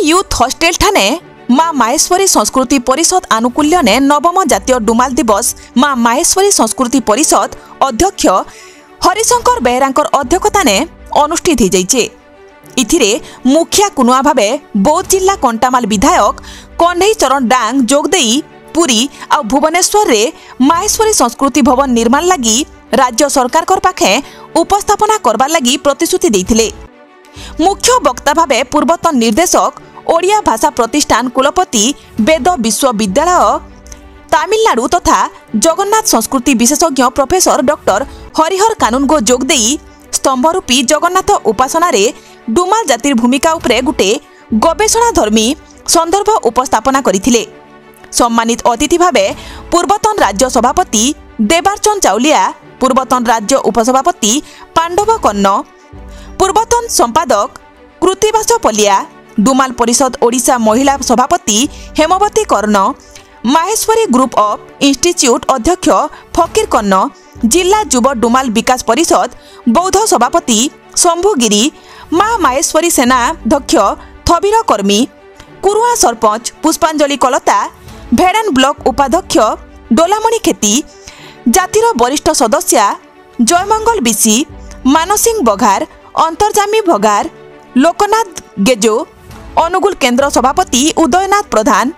Youth hostel ठाने माँ माहेश्वरी संस्कृति परिषद आनुकूल्य ने नवम जातीय डुमाल दिवस माँ माहेश्वरी संस्कृति परिषद अध्यक्ष हरिशंकर बेहरांकर अध्यक्षता ने अनुष्ठित हो जाइए। इथिरे मुखिया कुनुआ भावे बौद्ध जिला कंटामाल विधायक कन्हई चरण डांग जोगदेई पुरी आ भुवनेश्वर रे माहेश्वरी संस्कृति भवन निर्माण लगी राज्य सरकार पाखे उपस्थापना करबार लगी प्रतिश्रुति देइथिले। मुख्य वक्ता भावे पूर्वतन निर्देशक ओडिया भाषा प्रतिष्ठान कुलपति वेद विश्वविद्यालय तमिलनाडु तथा जगन्नाथ संस्कृति विशेषज्ञ प्रोफेसर डॉक्टर हरिहर कानूनगो जोगदेई स्तंभरूपी जगन्नाथ उपासना रे डुमाल जातिर भूमिका उपरे गुटे गवेषणाधर्मी संदर्भ उपस्थापना करिथिले। सम्मानित अतिथि भावे पूर्वतन राज्य सभापति देवार्चन चाउलिया, पूर्वतन राज्य उपसभापति पांडव कन्न, पूर्वतन संपादक कृतिवास पलिया, डुमाल परिषद ओडिशा महिला सभापति हेमवती कर्ण, माहेश्वरी ग्रुप ऑफ इंस्टीट्यूट अध्यक्ष फकीर कन्न, जिला युव डुमाल विकास परिषद बौद्ध सभापति शंभुगिरी, माँ माहेश्वरी सेना अध्यक्ष थबीर कर्मी, कुरुआ सरपंच पुष्पांजलि कलता, भेड़ान ब्लॉक उपाध्यक्ष डोलामणि खेती, जातिर वरिष्ठ सदस्य जयमंगल बिसी, मानसिंह बघार, अंतर्जामी भगार, लोकनाथ गेजो, अनुगुल केन्द्र सभापति उदयनाथ प्रधान,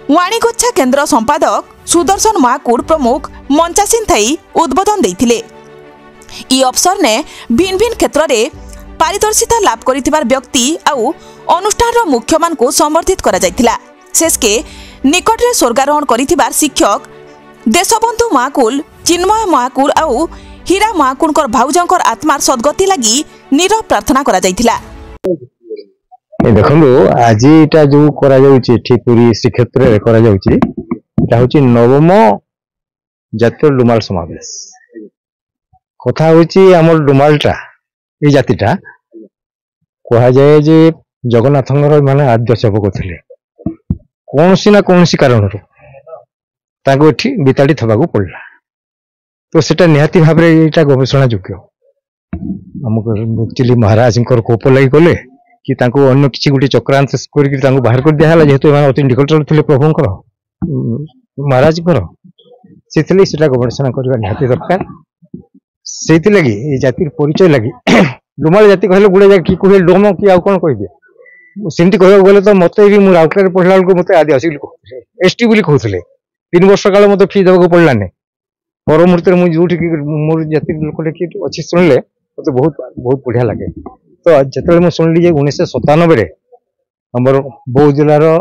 वाणीगोच्छा केन्द्र संपादक सुदर्शन महाकूड़ प्रमुख मंचासीन थई उद्बोधन देइथिले। ई अवसर ने भिन्न भिन्न क्षेत्र में पारदर्शिता लाभ करिथिबार व्यक्ति आउ अनुष्ठान मुख्य मान को संबर्धित करा जायथिला। शेषके निकट रे स्वर्गारोहण करिथिबार शिक्षक देशबंधु महाकुल, चिन्मय महाकुड़ आउ हीरा महाकुड़कर भाउजंकर आत्मार सद्गति लगी नीरव प्रार्थना करा जायथिला। देखो आज इटा जो करा जाउची ठीक पूरी श्रीक्षेत्र रे करा जाउची इटा होची नवम जातीय डुमाल समावेश। कथा होची हमर डुमालटा ए जातिटा कहा जाए जे जगन्नाथंगर माने आद्य सेवक थिले। कोनसी ना कोनसी कारण ताको एठी बिताड़ी थबाकू पड़ला, तो सेटा निहाती भाव रे एटा गवेषणा योग्य। हमको एक्चुअली महाराज कोप लगी गले कि तांको अन्य किछि गुटे चक्रांत करके तांको बाहर कर दिया हला, जेहेतु एमान अति निकटतर थिले प्रभुंकर महाराज कर सेथिले सेटा गवेषणा करबा निहाती दरकार। सेति लगी ए जातिर परिचय लगी डुमाल जाति कहले गुडे जा कि कहले डोम कि आ कोन कहि दे सेमति कहबा गले तो मते भी मु राउटर पढला को मते आदि असिल एसटी बोली कहथले 3 वर्ष काल मते फी देबा को पड़ला ने पर मुहूर्त मु जोठी मोर जाति लोकले कि अछि सुनले मते बहुत बहुत बढ़िया लागे। तो जतले मु सुनली जे 1997 रे हमर बौद्ध जिल्ला रो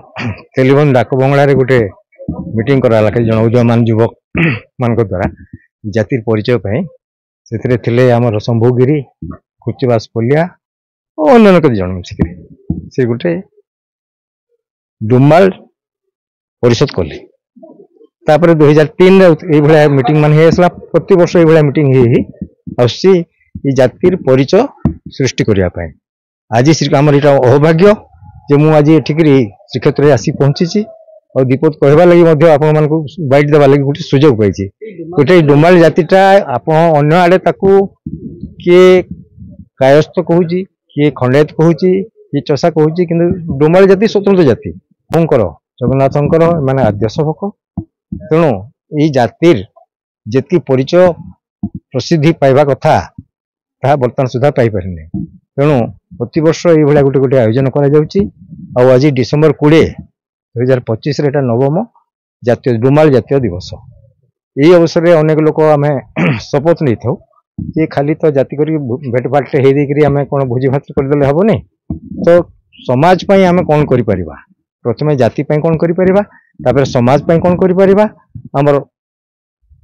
तेलिबन डाक बंगला रे गुटे मीटिंग कराला के जन युवक मान द्वारा जातिर परिचय पई सेथिरे थिले हमर शंभुगिरी, कृतिवास पलिया और अन्य कति जन मिसिकरी से गुटे डुमाल परिषद कले। तापर 2003 रे ए भला मीटिंग मान हेसला, प्रति वर्ष ए भला मीटिंग हे आसी ई जातिर परिचय सृष्टि करिया पय। आज श्री हमर इटा अहोभाग्य जे मु आज एठिकरी श्रीक्षेत्र रे आसी पहुंची और दीपक कहबा लगी मध्य आपण मान को बाइट देबा लगी गुटे सुजोग पाइछि। गोटे डुमाल जातिटा आपण अन्य आडे ताकू के कायस्थ कहूची, किए खंडायत कहूची, किए चषा कहूची, किंतु डुमाल जाति स्वतंत्र जाति कोंकर जगन्नाथंकर माने आद्य सेवक। तेणु एई जातिर जेति परिचय प्रसिद्धि पाइबा कथा ता वर्तमान सुधा पाई परिने। तेणु प्रति वर्ष एई भला गुटे गुटे आयोजन करा जाउची। आ आज डिसेंबर 20 2025 रे एटा नवम जातीय डुमाल जातीय दिवस। यही अवसर में अनेक लोक आम शपथ नहीं था ये खाली तो जाति कर भेट भाट हो देमें कौन भोजी भात करदे हम नहीं, तो समाज पाई आम कौन कर प्रथम जाति कौन कर समाज पाई कौन कर आमर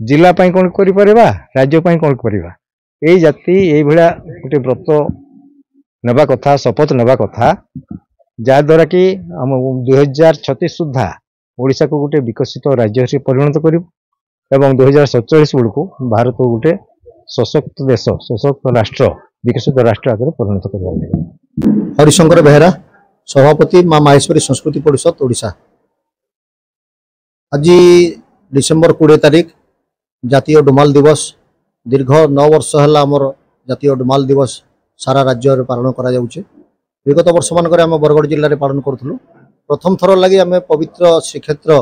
जिला पाई कौन कर राज्य पाई कौन करवा। यही जाति यही भाया गोटे व्रत नेबा कथा, शपथ नेबा कथा, जहाद्वारा कि आम 2036 सुधा ओडिशा को गोटे विकसित राज्य से परिणत करूँ एवं 2047 बेलू भारत को गोटे सशक्त देश, सशक्त राष्ट्र, विकसित राष्ट्र आगे परिणत कर। हरिशंकर बेहरा, सभापति माँ माहेश्वरी संस्कृति परिषद ओडिशा। आज डिसेंबर 20 तारिख जातीय डुमाल दिवस। दीर्घ 9 वर्ष है आमर जातीय डुमाल दिवस सारा राज्य पालन करा जाउछे। विगत वर्ष मानक आम बरगढ़ जिले में पालन करूँ। प्रथम थर लगी आम पवित्र श्रीक्षेत्र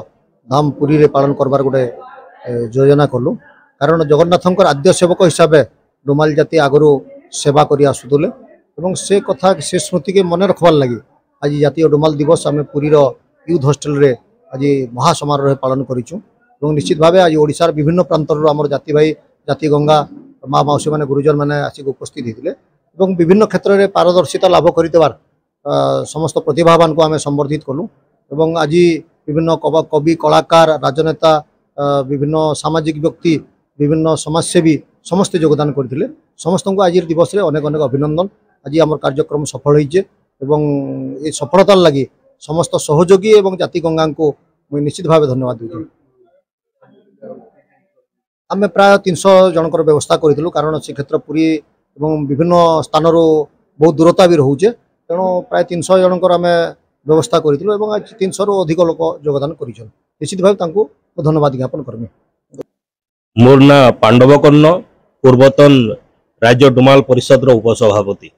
धाम पुरी रे पालन करबार गोटे योजना कलु। कारण जगन्नाथंकर आद्य सेवक हिसाब से डुमाल जाति आगु सेवा कर आसुले और से कथा से स्मृति के मन रखबार लगी आज जातीय डुमाल दिवस आम पुरीर यूथ हॉस्टेल रे आज महासमारोह पालन करूँ। निश्चित भाव आज ओडिशार विभिन्न प्रांतर आम जाति भाई जाति गंगा माँ मौसी मैंने गुरुजन मैंने आसिक उपस्थित होते और विभिन्न क्षेत्र में पारदर्शिता लाभ कर समस्त प्रतिभावान को आम संबर्धित कलु। और आज विभिन्न कवि कलाकार राजनेता विभिन्न सामाजिक व्यक्ति विभिन्न समाजसेवी समस्ते योगदान करते समस्त को आज दिवस में अनेक अनेक अभिनंदन। आज आम कार्यक्रम सफल होइजे एवं ये सफलतार लगी समस्त सहयोगी और जाति गंगा को मुझे निश्चित भाव धन्यवाद दूँ। आम प्राय 300 जनकर व्यवस्था करूँ कारण श्रीक्षेत्र पुरी और विभिन्न स्थान बहुत दूरता भी रोचे तेणु प्राय 300 जनकर आम व्यवस्था करूँ और आज 300 रु अधिक लोक योगदान कर निश्चित भाव धन्यवाद ज्ञापन करमी। मोर ना पांडव कर्ण पूर्वतन राज्य डुमाल परिषद उपसभापति।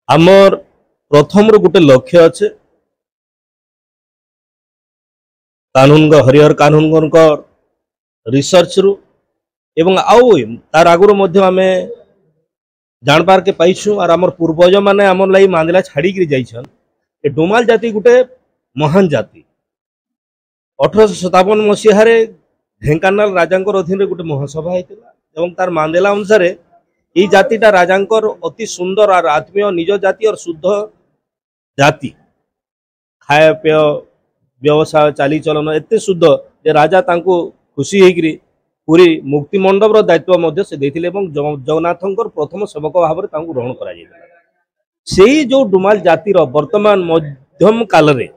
आमर प्रथम गोटे लक्ष्य अच्छे कानून हरिहर कानून रिसर्च रु एवं आउ तार आगुर मध्य आमे जानबार के पाइछु और आमर पूर्वज माने आमर लाई मांदेला छाड़ी करी जाइछन। ए डुमाल जाति गोटे महान जाति 1857 मसीह ढेंकानाल राजांकर अधीन गोटे महासभा होता एवं तार मांदेला अनुसार ये जातिटा राजांकर अति सुंदर और आत्मीय निज जाति और शुद्ध जाति खाया पेय व्यवसाय चाली चलन एत शुद्ध जे राजा तांको खुशी होकरी पूरी मुक्ति मंडपर दायित्व मध्य से देथिले एवं जगन्नाथंकर प्रथम सेवक भाव में ग्रहण करा से जो डुमाल जातिर वर्तमान मध्यम काल रे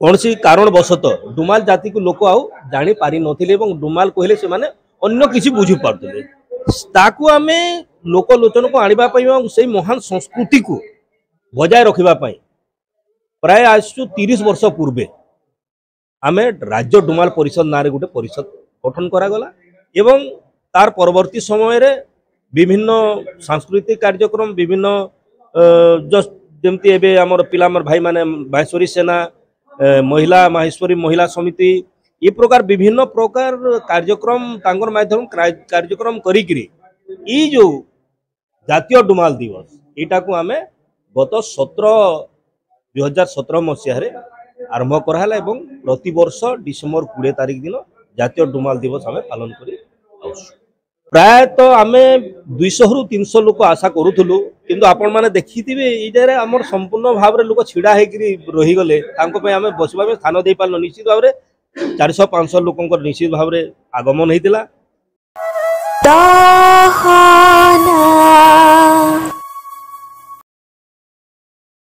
कौन सी कारणवशत डुमाल जाति को लोक आउ जानी पारि नथिले एवं डुमाल कहले से माने अन्य किसी बुझी पारथले ताकू आमे लोक लोचन को आनिबा पई एवं से महान संस्कृति को बजाय रखिबा पई प्राय आज 30 वर्ष पूर्वे आमे राज्य डुमाल परिषद नारे गोटे परिषद गठन करा गला एवं तार परवर्ती समय रे विभिन्न सांस्कृतिक कार्यक्रम विभिन्न जस्ट जेमती एबे हमर पिलामर भाई माने माहेश्वरी सेना महिला माहेश्वरी महिला समिति ये प्रकार विभिन्न प्रकार कार्यक्रम तांगर माध्यम कार्यक्रम करिकरी ई जो जातीय डुमाल दिवस एटा को आमे गत 2017 मसीह रे आरंभ कराला एवं प्रति वर्ष डिसेम्बर 20 तारिख दिन जातीय डुमाल दिवस आमे पालन करी प्राय तो आमे 200 रु 300 लोक आशा करूथुलु किंतु आपण माने देखिथिबे ई जे हमर संपूर्ण भाव रे लोक छिडा हेकरी रही गले तांको पे आमे बसबा में स्थान दे पारलो निश्चित भाव रे 400-500 लोकंकर निश्चित भाव रे आगमन हेतिला।